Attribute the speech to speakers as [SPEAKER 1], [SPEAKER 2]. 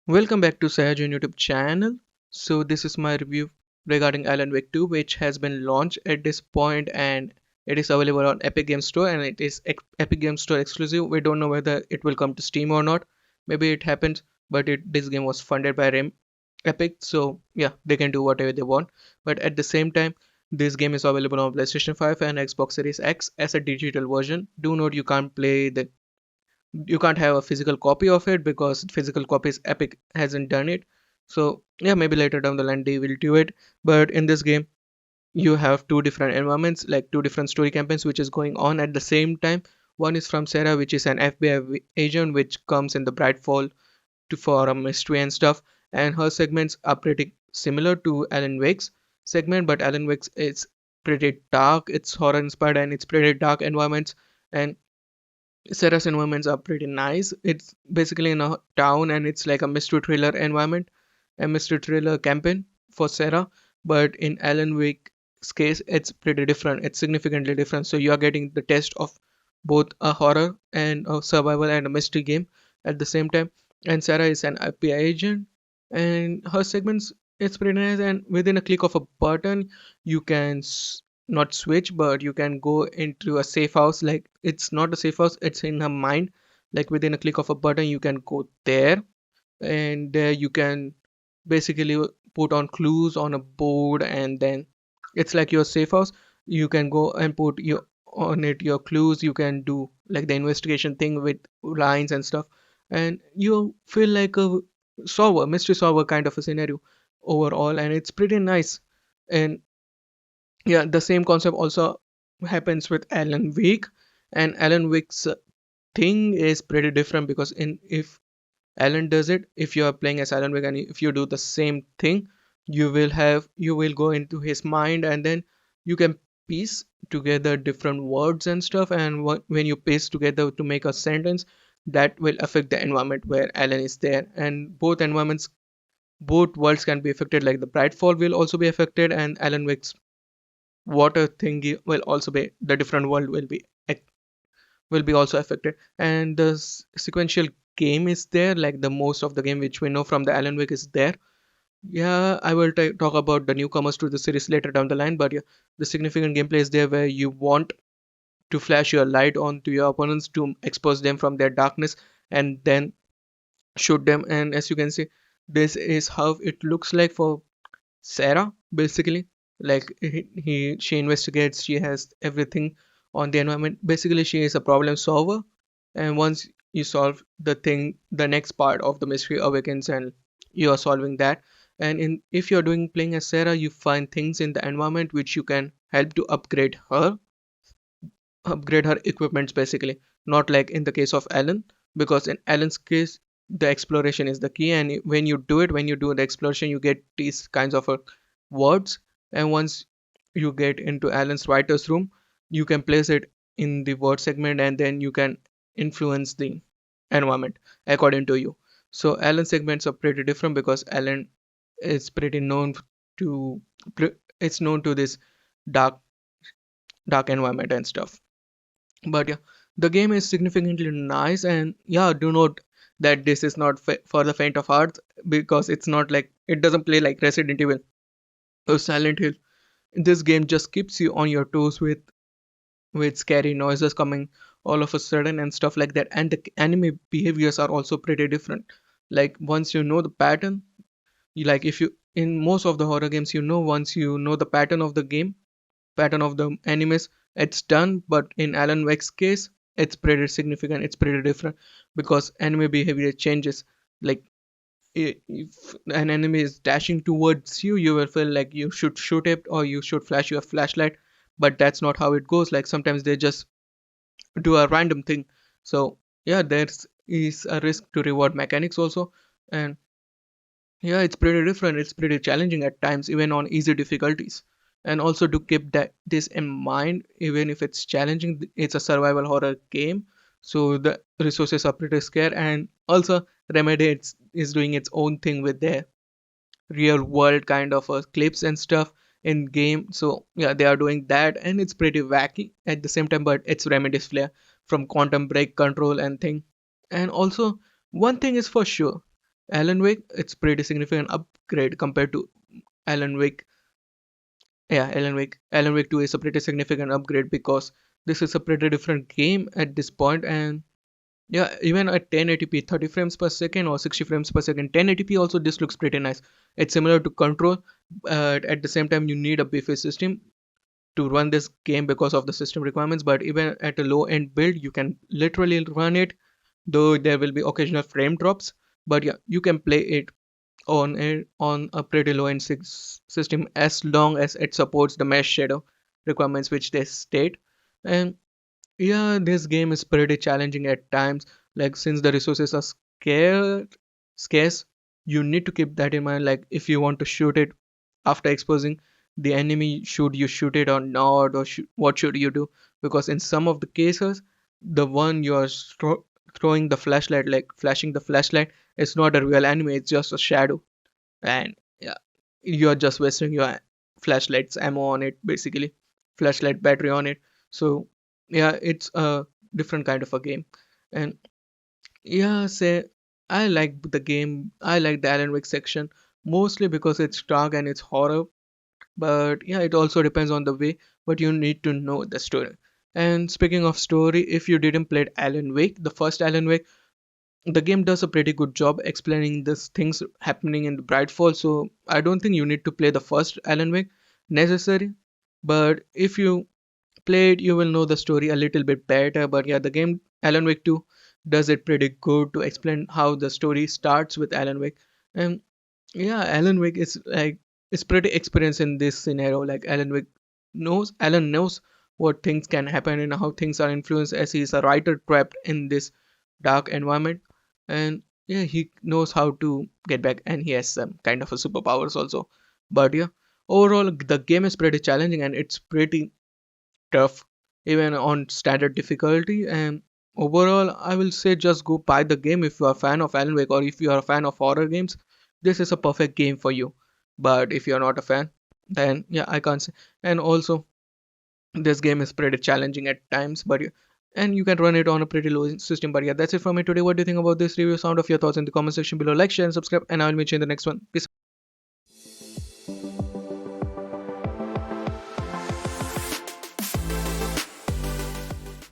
[SPEAKER 1] Welcome back to Sahajun YouTube channel. So this is my review regarding Alan Wake 2, which has been launched at this point and it is available on Epic Games Store and it is Epic Games Store exclusive. We don't know whether it will come to Steam or not. Maybe it happens, but this game was funded by Epic, so yeah, they can do whatever they want. But at the same time, this game is available on PlayStation 5 and Xbox Series X as a digital version. Do note you can't have a physical copy of it because physical copies Epic hasn't done it. So yeah, maybe later down the line they will do it. But in this game you have two different environments, like two different story campaigns which is going on at the same time. One is from Sarah, which is an FBI agent which comes in the Bright Fall for a mystery and stuff, and her segments are pretty similar to Alan Wake's segment, but Alan Wake's is pretty dark, it's horror inspired and it's pretty dark environments, and Sarah's environments are pretty nice. It's basically in a town and it's like a mystery thriller environment, a mystery thriller campaign for Sarah. But in Alan Wake's case, it's pretty different. It's significantly different. So you are getting the test of both a horror and a survival and a mystery game at the same time. And Sarah is an FBI agent, and her segments it's pretty nice. And within a click of a button, you can not switch, but you can go into a safe house. Like it's not a safe house, it's in her mind. Like within a click of a button you can go there, and there you can basically put on clues on a board, and then it's like your safe house. You can go and put your on it your clues. You can do like the investigation thing with lines and stuff, and you feel like a solver, mystery solver kind of a scenario overall, and it's pretty nice. And yeah, the same concept also happens with Alan Wake, and Alan Wake's thing is pretty different because in if Alan does it, if you are playing as Alan Wake and if you do the same thing, you will go into his mind, and then you can piece together different words and stuff, and when you piece together to make a sentence, that will affect the environment where Alan is there, and both worlds can be affected. Like the Brightfall will also be affected, and Alan Wake's water thingy will also be the different world will be also affected, and the sequential game is there, like the most of the game which we know from the Alan Wake is there. Yeah, I will talk about the newcomers to the series later down the line, but yeah, the significant gameplay is there where you want to flash your light onto your opponents to expose them from their darkness and then shoot them. And as you can see, this is how it looks like for Sarah, basically. Like she investigates, she has everything on the environment. Basically, she is a problem solver, and once you solve the thing, the next part of the mystery awakens, and you are solving that. And in if you're doing playing as Sarah, you find things in the environment which you can help to upgrade her equipments basically. Not like in the case of Alan, because in Alan's case, the exploration is the key, and when you do the exploration, you get these kinds of words, and once you get into Alan's writer's room, you can place it in the word segment, and then you can influence the environment according to you. So Alan segments are pretty different because Alan is pretty known to it's known to this dark dark environment and stuff. But yeah, the game is significantly nice, and yeah, do note that this is not for the faint of heart, because it's not like it doesn't play like Resident Evil or Silent Hill. This game just keeps you on your toes with scary noises coming all of a sudden and stuff like that, and the enemy behaviors are also pretty different. Like once you know the pattern, like if you in most of the horror games, once you know the pattern of the game, pattern of the enemies, it's done. But in Alan Wake's case, it's pretty significant, it's pretty different, because enemy behavior changes. Like if an enemy is dashing towards you, you will feel like you should shoot it or you should flash your flashlight, but that's not how it goes. Like sometimes they just do a random thing. So yeah, there's is a risk to reward mechanics also. And yeah, it's pretty different. It's pretty challenging at times, even on easy difficulties. And also to keep that this in mind, even if it's challenging, it's a survival horror game, so the resources are pretty scarce. And also, Remedy is doing its own thing with their real world kind of clips and stuff in game. So yeah, they are doing that, and it's pretty wacky at the same time. But it's Remedy's flair from quantum break control and thing. And also, one thing is for sure. Alan Wake, it's pretty significant upgrade compared to Alan Wake. Yeah, Alan Wake 2 is a pretty significant upgrade because this is a pretty different game at this point, and yeah, even at 1080p, 30 frames per second or 60 frames per second, 1080p also this looks pretty nice. It's similar to Control, but at the same time you need a beefy system to run this game because of the system requirements. But even at a low end build, you can literally run it, though there will be occasional frame drops. But yeah, you can play it on a pretty low end system as long as it supports the mesh shadow requirements which they state. And yeah, this game is pretty challenging at times. Like since the resources are scarce, you need to keep that in mind. Like if you want to shoot it after exposing the enemy, should you shoot it or not, or what should you do? Because in some of the cases, the one you are throwing the flashlight, like flashing the flashlight, it's not a real enemy. It's just a shadow, and yeah, you're just wasting your flashlight's ammo on it, basically, flashlight battery on it. So yeah, it's a different kind of a game. And yeah, say I like the game, I like the Alan Wake section mostly because it's dark and it's horror, but yeah, it also depends on the way, but you need to know the story. And speaking of story, if you didn't play Alan Wake, the first Alan Wake, the game does a pretty good job explaining these things happening in the Brightfall, so I don't think you need to play the first Alan Wake necessary. But if you play it, you will know the story a little bit better. But yeah, the game Alan Wake 2 does it pretty good to explain how the story starts with Alan Wake. And yeah, Alan Wake is like, it's pretty experienced in this scenario. Like Alan knows what things can happen and how things are influenced, as he is a writer trapped in this dark environment. And yeah, he knows how to get back, and he has some kind of a superpowers also. But yeah, overall the game is pretty challenging and it's pretty tough even on standard difficulty. And overall I will say just go buy the game if you are a fan of Alan Wake, or if you are a fan of horror games, this is a perfect game for you. But if you're not a fan, then yeah, I can't say. And also this game is pretty challenging at times, but and you can run it on a pretty low system. But yeah, that's it for me today. What do you think about this review? Sound of your thoughts in the comment section below. Like, share, and subscribe, and I will meet you in the next one. Peace.